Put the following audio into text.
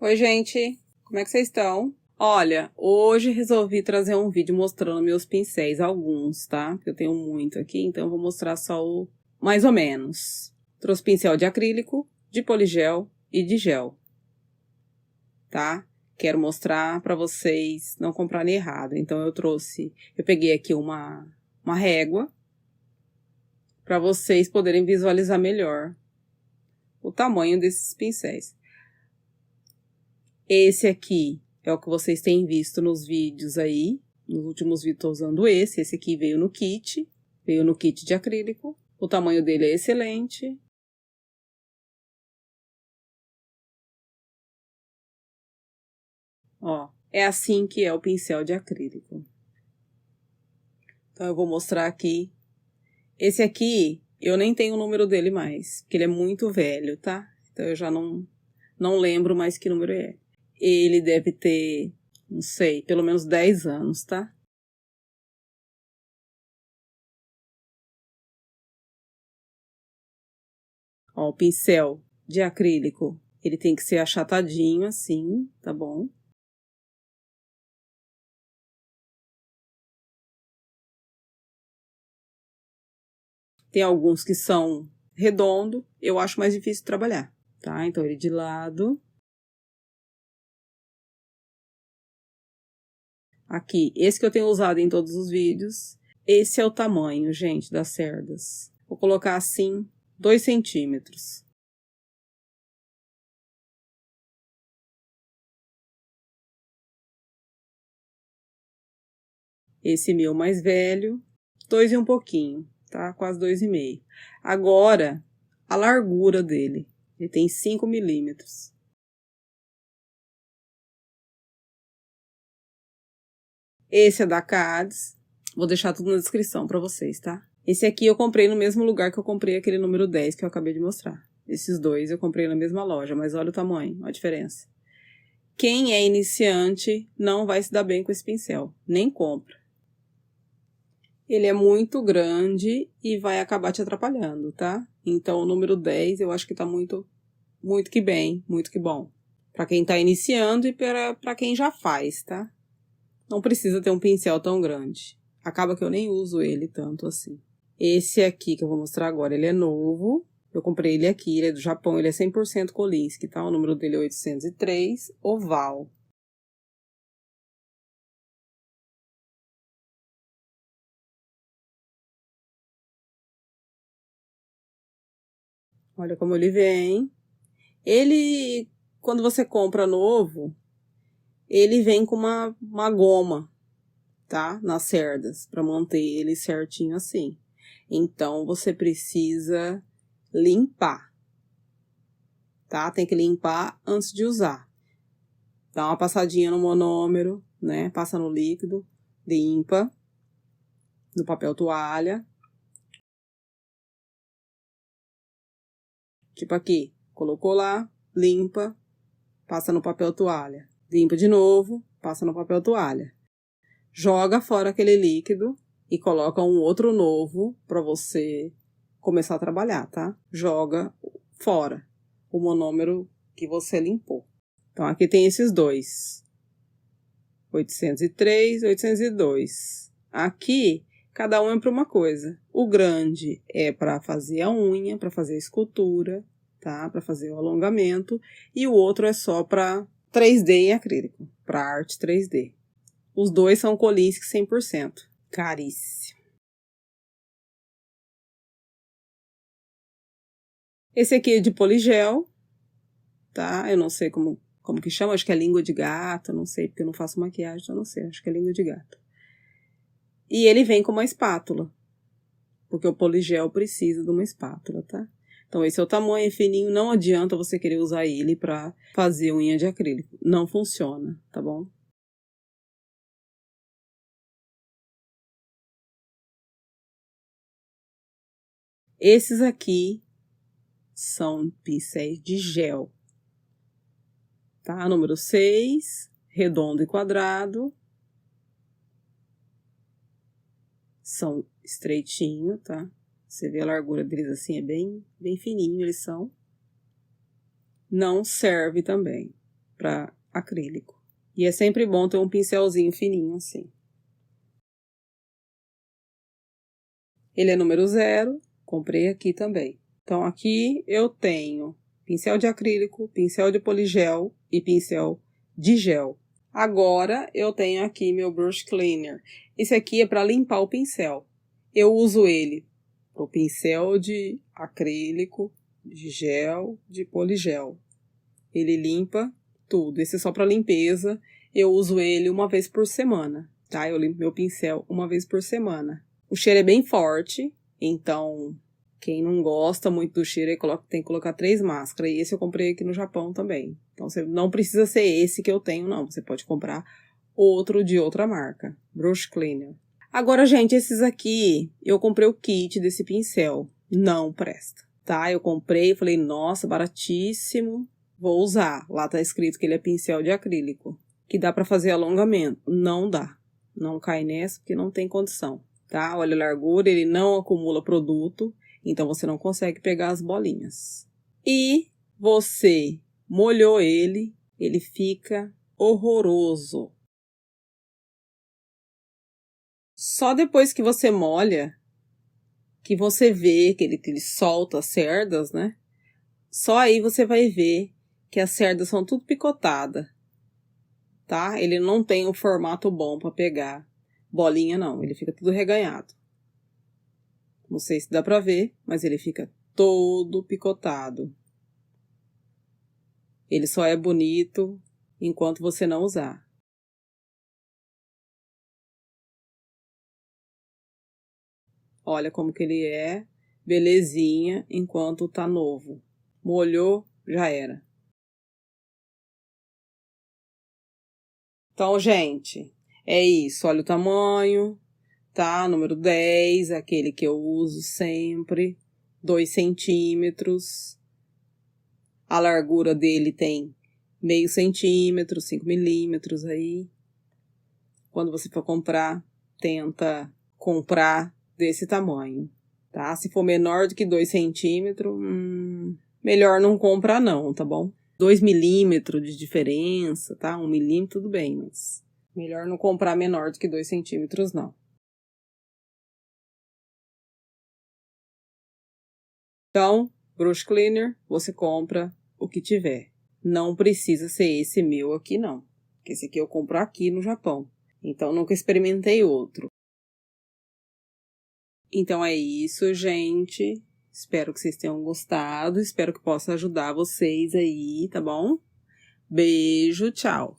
Oi, gente! Como é que vocês estão? Olha, hoje resolvi trazer um vídeo mostrando meus pincéis, alguns, tá? Porque eu tenho muito aqui, então eu vou mostrar só o mais ou menos. Trouxe pincel de acrílico, de poligel e de gel, tá? Quero mostrar pra vocês não comprarem errado. Então eu peguei aqui uma régua pra vocês poderem visualizar melhor o tamanho desses pincéis. Esse aqui é o que vocês têm visto nos vídeos aí. Nos últimos vídeos estou usando esse. Esse aqui veio no kit. Veio no kit de acrílico. O tamanho dele é excelente. Ó, é assim que é o pincel de acrílico. Então eu vou mostrar aqui. Esse aqui, eu nem tenho o número dele mais, porque ele é muito velho, tá? Então eu já não lembro mais que número é. Ele deve ter, não sei, pelo menos 10 anos, tá? Ó, o pincel de acrílico, ele tem que ser achatadinho assim, tá bom? Tem alguns que são redondo, eu acho mais difícil de trabalhar, tá? Então ele de lado. Aqui, esse que eu tenho usado em todos os vídeos. Esse é o tamanho, gente, das cerdas. Vou colocar assim, 2 centímetros. Esse meu mais velho, 2 e um pouquinho, tá? Quase 2,5. Agora, a largura dele. Ele tem 5 milímetros. Esse é da Cades. Vou deixar tudo na descrição pra vocês, tá? Esse aqui eu comprei no mesmo lugar que eu comprei aquele número 10 que eu acabei de mostrar. Esses dois eu comprei na mesma loja, mas olha o tamanho, olha a diferença. Quem é iniciante não vai se dar bem com esse pincel, nem compra. Ele é muito grande e vai acabar te atrapalhando, tá? Então o número 10 eu acho que tá muito que bem, muito que bom. Pra quem tá iniciando e pra quem já faz, tá? Não precisa ter um pincel tão grande. Acaba que eu nem uso ele tanto assim. Esse aqui que eu vou mostrar agora, ele é novo. Eu comprei ele aqui, ele é do Japão, ele é 100% Kolinsky, tá? O número dele é 803, oval. Olha como ele vem. Ele, quando você compra novo, ele vem com uma goma, tá? Nas cerdas, para manter ele certinho assim. Então, você precisa limpar, tá? Tem que limpar antes de usar. Dá uma passadinha no monômero, né? Passa no líquido, limpa, no papel toalha. Tipo aqui, colocou lá, limpa, passa no papel toalha. Limpa de novo, passa no papel toalha. Joga fora aquele líquido e coloca um outro novo para você começar a trabalhar, tá? Joga fora o monômero que você limpou. Então, aqui tem esses dois. 803, 802. Aqui, cada um é para uma coisa. O grande é para fazer a unha, para fazer a escultura, tá? Para fazer o alongamento. E o outro é só para 3D em acrílico, para arte 3D. Os dois são Kolinsky 100%. Caríssimo. Esse aqui é de poligel, tá? Eu não sei como que chama, acho que é língua de gato, não sei, porque eu não faço maquiagem, então eu não sei, acho que é língua de gato. E ele vem com uma espátula, porque o poligel precisa de uma espátula, tá? Então esse é o tamanho, é fininho, não adianta você querer usar ele pra fazer unha de acrílico. Não funciona, tá bom? Esses aqui são pincéis de gel, tá? Número 6, redondo e quadrado. São estreitinho, tá? Você vê a largura deles assim, é bem fininho eles são. Não serve também para acrílico. E é sempre bom ter um pincelzinho fininho assim. Ele é número 0, comprei aqui também. Então aqui eu tenho pincel de acrílico, pincel de poligel e pincel de gel. Agora eu tenho aqui meu brush cleaner. Esse aqui é para limpar o pincel. Eu uso ele para o pincel de acrílico, de gel, de poligel. Ele limpa tudo. Esse é só para limpeza. Eu uso ele uma vez por semana, tá? Eu limpo meu pincel uma vez por semana. O cheiro é bem forte, então quem não gosta muito do cheiro tem que colocar 3 máscaras. E esse eu comprei aqui no Japão também. Então você não precisa ser esse que eu tenho, não. Você pode comprar outro de outra marca. Brush Cleaner. Agora, gente, esses aqui, eu comprei o kit desse pincel. Não presta, tá? Eu comprei e falei, nossa, baratíssimo. Vou usar. Lá tá escrito que ele é pincel de acrílico. Que dá pra fazer alongamento. Não dá. Não cai nessa porque não tem condição. Tá? Olha a largura, ele não acumula produto, então você não consegue pegar as bolinhas. E você molhou ele fica horroroso. Só depois que você molha, que você vê que ele solta as cerdas, né? Só aí você vai ver que as cerdas são tudo picotadas, tá? Ele não tem um formato bom para pegar bolinha, não. Ele fica tudo reganhado. Não sei se dá pra ver, mas ele fica todo picotado. Ele só é bonito enquanto você não usar. Olha como que ele é, belezinha, enquanto tá novo. Molhou, já era. Então, gente, é isso. Olha o tamanho, tá? Número 10, aquele que eu uso sempre. 2 centímetros. A largura dele tem meio centímetro, 5 milímetros aí. Quando você for comprar, tenta comprar desse tamanho, tá? Se for menor do que 2 centímetros, melhor não comprar não, tá bom? 2 milímetros de diferença, tá? 1 milímetro tudo bem, mas melhor não comprar menor do que 2 centímetros não. Então, brush cleaner, você compra o que tiver. Não precisa ser esse meu aqui, não. Esse aqui eu compro aqui no Japão. Então, nunca experimentei outro. Então, é isso, gente. Espero que vocês tenham gostado. Espero que possa ajudar vocês aí, tá bom? Beijo, tchau!